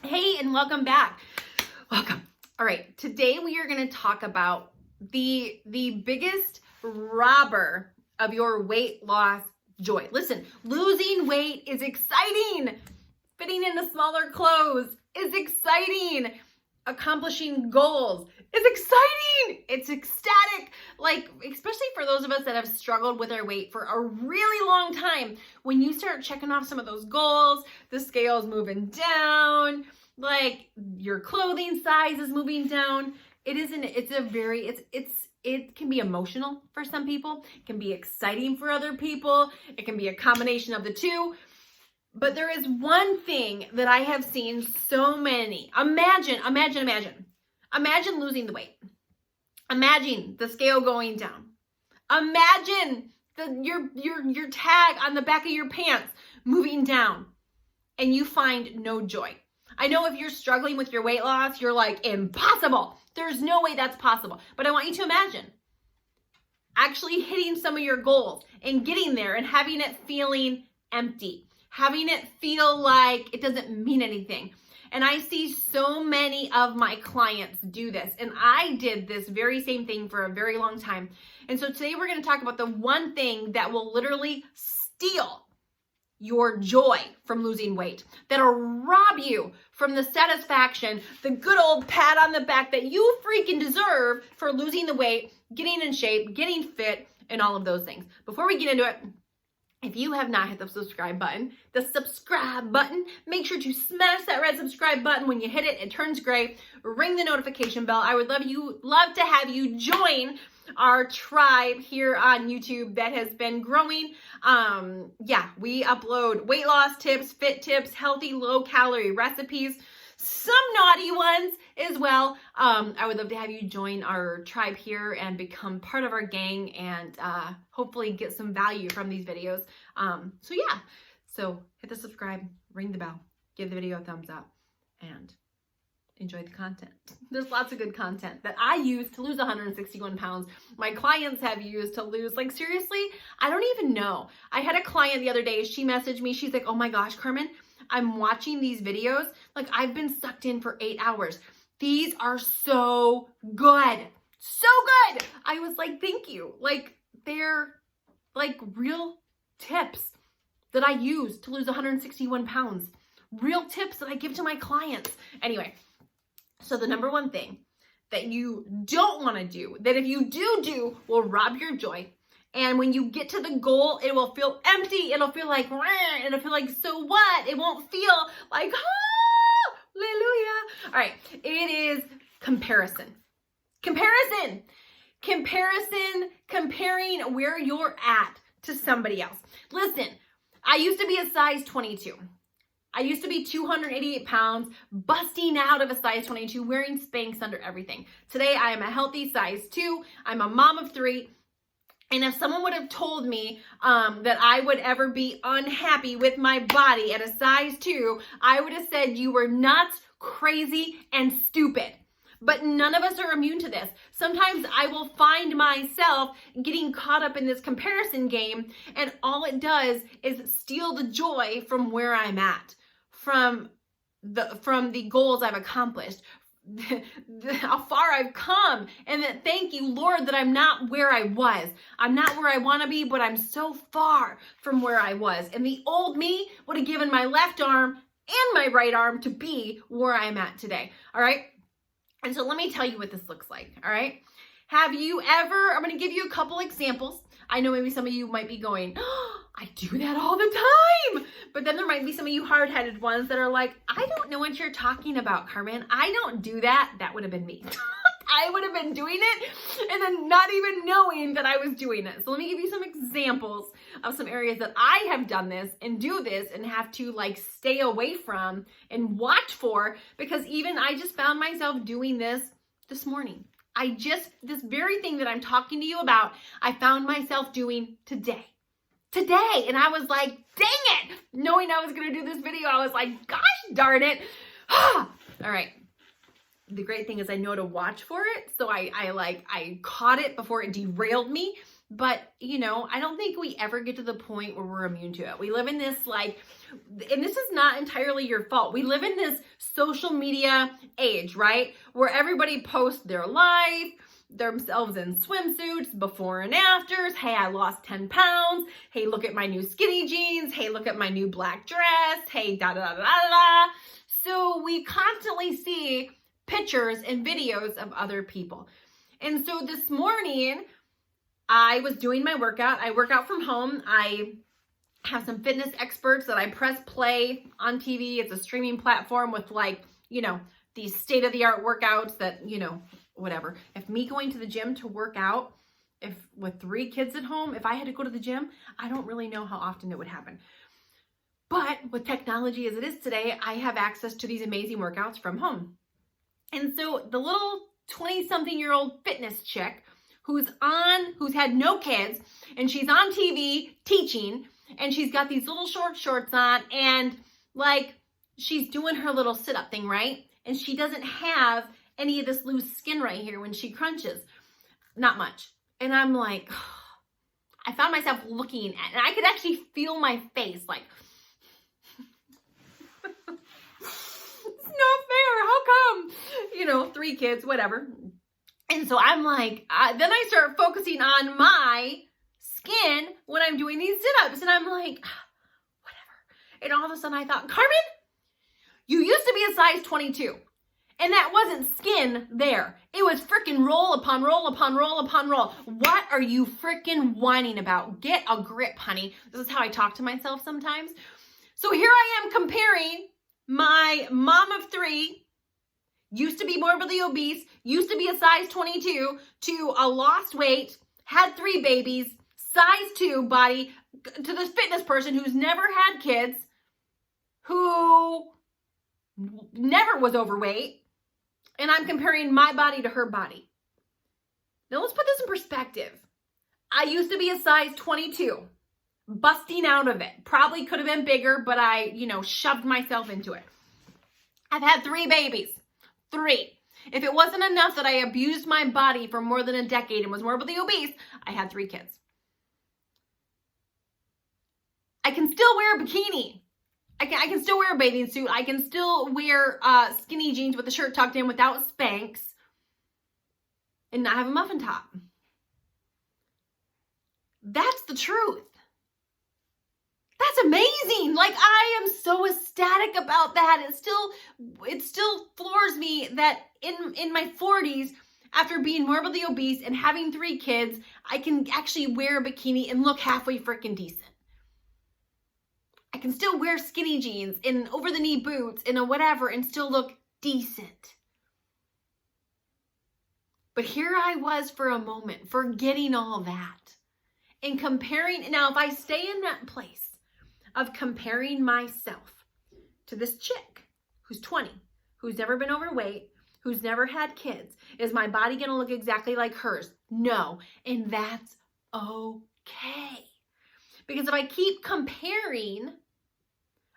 Hey, and welcome back. Welcome. All right, today we are going to talk about the biggest robber of your weight loss joy. Listen, losing weight is exciting. Fitting into smaller clothes is exciting. Accomplishing goals is exciting. It's ecstatic. Like, especially for those of us that have struggled with our weight for a really long time, when you start checking off some of those goals, the scale's moving down, like your clothing size is moving down. It can be emotional for some people. It can be exciting for other people. It can be a combination of the two. But there is one thing that I have seen so many. Imagine losing the weight. Imagine the scale going down. Imagine your tag on the back of your pants moving down and you find no joy. I know if you're struggling with your weight loss, you're like, impossible. There's no way that's possible. But I want you to imagine actually hitting some of your goals and getting there and having it feeling empty. Having it feel like it doesn't mean anything. And I see so many of my clients do this. And I did this very same thing for a very long time. And so today we're going to talk about the one thing that will literally steal your joy from losing weight, that'll rob you from the satisfaction, the good old pat on the back that you freaking deserve for losing the weight, getting in shape, getting fit, and all of those things. Before we get into it, if you have not hit the subscribe button, make sure to smash that red subscribe button. When you hit it, it turns gray. Ring the notification bell. I would love to have you join our tribe here on YouTube that has been growing. We upload weight loss tips, fit tips, healthy, low-calorie recipes, some naughty ones as well. I would love to have you join our tribe here and become part of our gang and hopefully get some value from these videos. So hit the subscribe, ring the bell, give the video a thumbs up, and enjoy the content. There's lots of good content that I use to lose 161 pounds. My clients have used to lose, like, seriously, I don't even know. I had a client the other day, she messaged me, she's like, oh my gosh, Carmen, I'm watching these videos, like I've been sucked in for 8 hours. These are so good. So good. I was like, thank you. Like, they're like real tips that I use to lose 161 pounds. Real tips that I give to my clients. Anyway, so the number one thing that you don't want to do, that if you do, will rob your joy. And when you get to the goal, it will feel empty. It'll feel like, it'll feel like, so what? It won't feel like, hallelujah. All right, it is comparison. Comparing where you're at to somebody else. Listen, I used to be a size 22. I used to be 288 pounds, busting out of a size 22, wearing Spanx under everything. Today, I am a healthy size 2. I'm a mom of 3. And if someone would have told me that I would ever be unhappy with my body at a size 2, I would have said you were nuts, crazy, and stupid. But none of us are immune to this. Sometimes I will find myself getting caught up in this comparison game, and all it does is steal the joy from where I'm at, from the goals I've accomplished, how far I've come, and that thank you, Lord, that I'm not where I was. I'm not where I want to be, but I'm so far from where I was. And the old me would have given my left arm and my right arm to be where I'm at today. All right. And so let me tell you what this looks like. All right. Have you ever, I'm going to give you a couple examples. I know maybe some of you might be going, oh, I do that all the time. But then there might be some of you hard-headed ones that are like, I don't know what you're talking about, Carmen. I don't do that. That would have been me. I would have been doing it and then not even knowing that I was doing it. So let me give you some examples of some areas that I have done this and do this and have to like stay away from and watch for, because even I just found myself doing this morning. This very thing that I'm talking to you about, I found myself doing today. And I was like, dang it. Knowing I was going to do this video, I was like, gosh darn it. All right. The great thing is I know to watch for it. So I caught it before it derailed me. But, you know, I don't think we ever get to the point where we're immune to it. We live in this like, and this is not entirely your fault. We live in this social media age, right? Where everybody posts their life, themselves in swimsuits, before and afters. Hey, I lost 10 pounds. Hey, look at my new skinny jeans. Hey, look at my new black dress. Hey, da da da da da. So we constantly see pictures and videos of other people. And so this morning, I was doing my workout. I work out from home. I have some fitness experts that I press play on TV. It's a streaming platform with like, you know, these state-of-the-art workouts that, you know, whatever. If me going to the gym to work out, if with 3 kids at home, if I had to go to the gym, I don't really know how often it would happen. But with technology as it is today, I have access to these amazing workouts from home. And so the little 20-something-year-old fitness chick who's had no kids, and she's on TV teaching, and she's got these little shorts on, and like she's doing her little sit-up thing, right? And she doesn't have any of this loose skin right here when she crunches. Not much. And I'm like, I found myself looking at, and I could actually feel my face like, it's not fair. How come? You know, 3 kids, whatever. And so I'm like, then I start focusing on my skin when I'm doing these sit-ups. And I'm like, whatever. And all of a sudden I thought, Carmen, you used to be a size 22. And that wasn't skin there. It was freaking roll upon roll upon roll upon roll. What are you freaking whining about? Get a grip, honey. This is how I talk to myself sometimes. So here I am comparing my mom of 3, used to be morbidly obese, used to be a size 22, to a lost weight, had 3 babies, size 2 body, to this fitness person who's never had kids, who never was overweight, and I'm comparing my body to her body. Now let's put this in perspective. I used to be a size 22, busting out of it. Probably could have been bigger, but I, you know, shoved myself into it. I've had 3 babies. 3. If it wasn't enough that I abused my body for more than a decade and was morbidly obese, I had 3 kids. I can still wear a bikini. I can still wear a bathing suit. I can still wear skinny jeans with the shirt tucked in without Spanx and not have a muffin top. That's the truth. That's amazing. Like, I am so ecstatic about that. It still floors me that in my 40s, after being morbidly obese and having 3 kids, I can actually wear a bikini and look halfway freaking decent. I can still wear skinny jeans and over-the-knee boots and a whatever and still look decent. But here I was for a moment, forgetting all that and comparing. Now, if I stay in that place of comparing myself to this chick who's 20, who's never been overweight, who's never had kids, is my body going to look exactly like hers? No. And that's okay. Because if I keep comparing,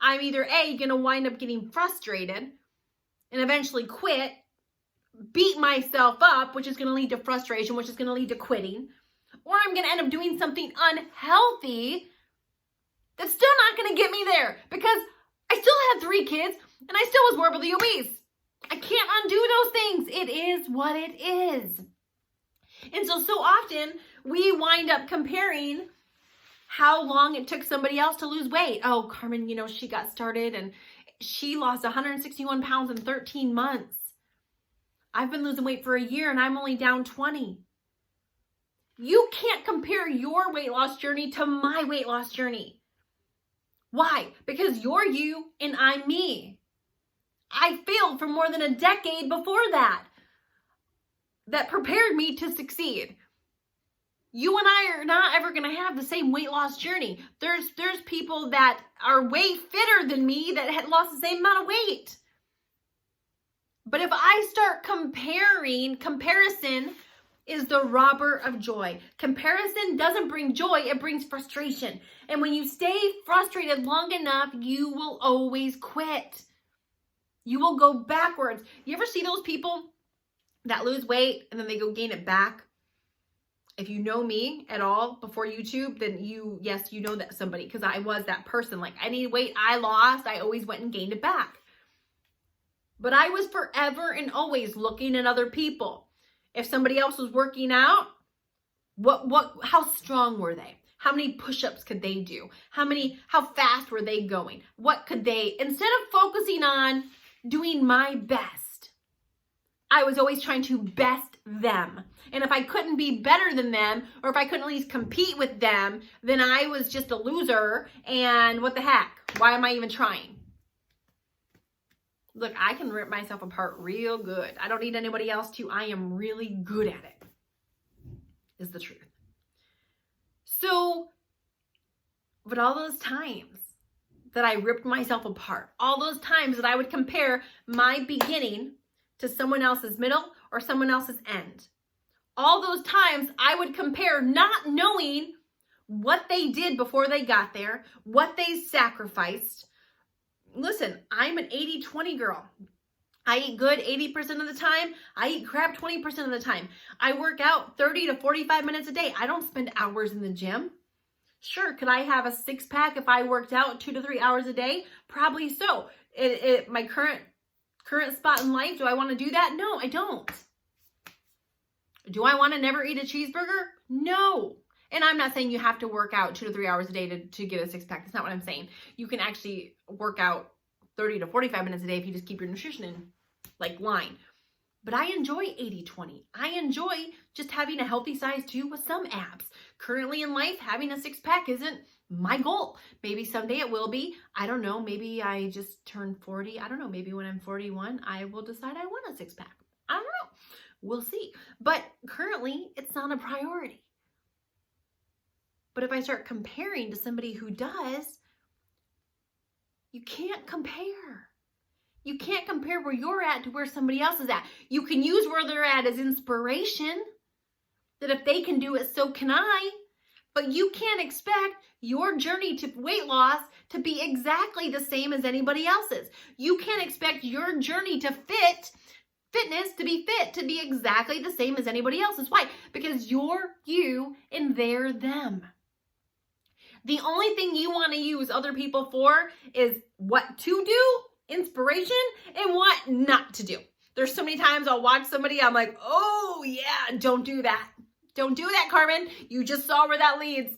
I'm either A, going to wind up getting frustrated and eventually quit, beat myself up, which is going to lead to frustration, which is going to lead to quitting, or I'm going to end up doing something unhealthy that's still not going to get me there, because I still had 3 kids and I still was morbidly obese. I can't undo those things. It is what it is. And so often we wind up comparing how long it took somebody else to lose weight. Oh, Carmen, you know, she got started and she lost 161 pounds in 13 months. I've been losing weight for a year and I'm only down 20. You can't compare your weight loss journey to my weight loss journey. Why? Because you're you and I'm me. I failed for more than a decade before that prepared me to succeed. You and I are not ever going to have the same weight loss journey. There's people that are way fitter than me that had lost the same amount of weight. But if I start comparison is the robber of joy. Comparison doesn't bring joy, it brings frustration. And when you stay frustrated long enough, you will always quit. You will go backwards. You ever see those people that lose weight and then they go gain it back? If you know me at all before YouTube, then yes, you know that somebody, because I was that person. Like, any weight I lost, I always went and gained it back. But I was forever and always looking at other people. If somebody else was working out, how strong were they? How many push-ups could they do? How fast were they going? What could they, instead of focusing on doing my best, I was always trying to best them. And if I couldn't be better than them, or if I couldn't at least compete with them, then I was just a loser. And what the heck? Why am I even trying? Look, I can rip myself apart real good. I don't need anybody else to. I am really good at it, is the truth. So, but all those times that I ripped myself apart, all those times that I would compare my beginning to someone else's middle or someone else's end, all those times I would compare, not knowing what they did before they got there, what they sacrificed. Listen, I'm an 80-20 girl. I eat good 80% of the time. I eat crap 20% of the time. I work out 30 to 45 minutes a day. I don't spend hours in the gym. Sure, could I have a six-pack if I worked out 2 to 3 hours a day? Probably so. My current spot in life, do I want to do that? No, I don't. Do I want to never eat a cheeseburger? No. And I'm not saying you have to work out 2 to 3 hours a day to get a six-pack. That's not what I'm saying. You can actually work out 30 to 45 minutes a day if you just keep your nutrition in line. But I enjoy 80-20. I enjoy just having a healthy size too with some abs. Currently in life, having a six-pack isn't my goal. Maybe someday it will be. I don't know. Maybe I just turned 40. I don't know. Maybe when I'm 41, I will decide I want a six-pack. I don't know. We'll see. But currently, it's not a priority. But if I start comparing to somebody who does, you can't compare. You can't compare where you're at to where somebody else is at. You can use where they're at as inspiration, that if they can do it, so can I. But you can't expect your journey to weight loss to be exactly the same as anybody else's. You can't expect your journey to fitness to be exactly the same as anybody else's. Why? Because you're you and they're them. The only thing you want to use other people for is what to do, inspiration, and what not to do. There's so many times I'll watch somebody, I'm like, oh yeah, don't do that. Don't do that, Carmen. You just saw where that leads.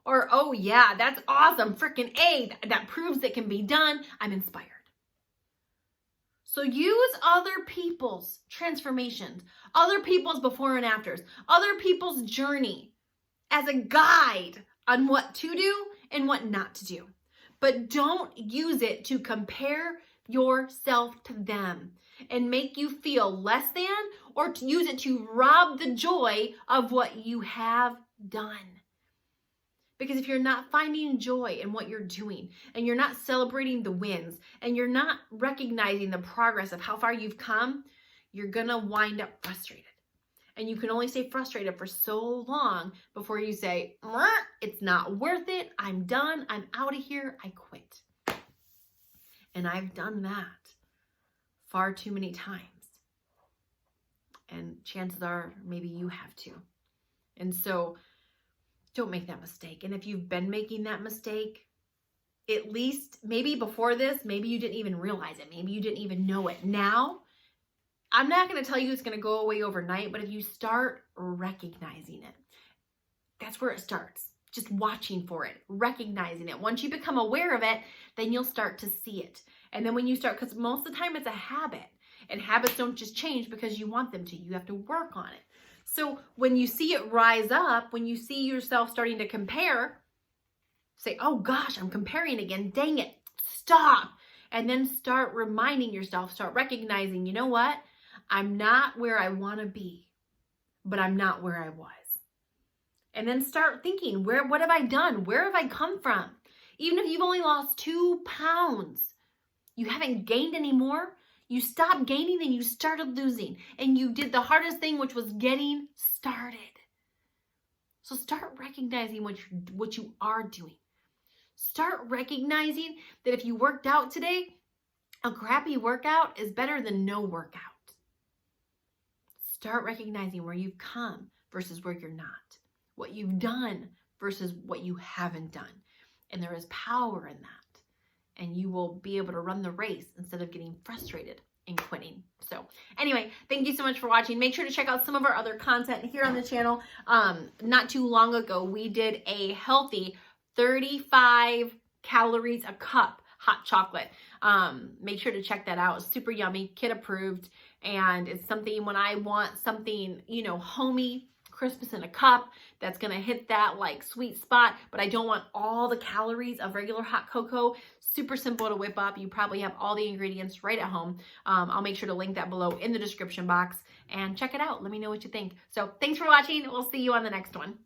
Or, oh yeah, that's awesome. Freaking A, that proves it can be done. I'm inspired. So use other people's transformations, other people's before and afters, other people's journey as a guide on what to do and what not to do. But don't use it to compare yourself to them and make you feel less than, or to use it to rob the joy of what you have done. Because if you're not finding joy in what you're doing, and you're not celebrating the wins, and you're not recognizing the progress of how far you've come, you're gonna wind up frustrated. And you can only stay frustrated for so long before you say, it's not worth it. I'm done. I'm out of here. I quit. And I've done that far too many times. And chances are maybe you have too. And so don't make that mistake. And if you've been making that mistake, at least maybe before this, maybe you didn't even realize it. Maybe you didn't even know it. Now, I'm not going to tell you it's going to go away overnight, but if you start recognizing it, that's where it starts. Just watching for it, recognizing it. Once you become aware of it, then you'll start to see it. And then when you start, because most of the time it's a habit, and habits don't just change because you want them to. You have to work on it. So when you see it rise up, when you see yourself starting to compare, say, oh gosh, I'm comparing again. Dang it. Stop. And then start reminding yourself, start recognizing, you know what? I'm not where I want to be, but I'm not where I was. And then start thinking, what have I done? Where have I come from? Even if you've only lost 2 pounds, you haven't gained any more. You stopped gaining and you started losing. And you did the hardest thing, which was getting started. So start recognizing what you are doing. Start recognizing that if you worked out today, a crappy workout is better than no workout. Start recognizing where you've come versus where you're not. what you've done versus what you haven't done. And there is power in that. And you will be able to run the race instead of getting frustrated and quitting. So anyway, thank you so much for watching. Make sure to check out some of our other content here on the channel. Not too long ago, we did a healthy 35 calories a cup hot chocolate. Make sure to check that out. It's super yummy, kid approved. And it's something when I want something, you know, homey, Christmas in a cup, that's gonna hit that like sweet spot, but I don't want all the calories of regular hot cocoa. Super simple to whip up. You probably have all the ingredients right at home. I'll make sure to link that below in the description box and check it out. Let me know what you think. So thanks for watching. We'll see you on the next one.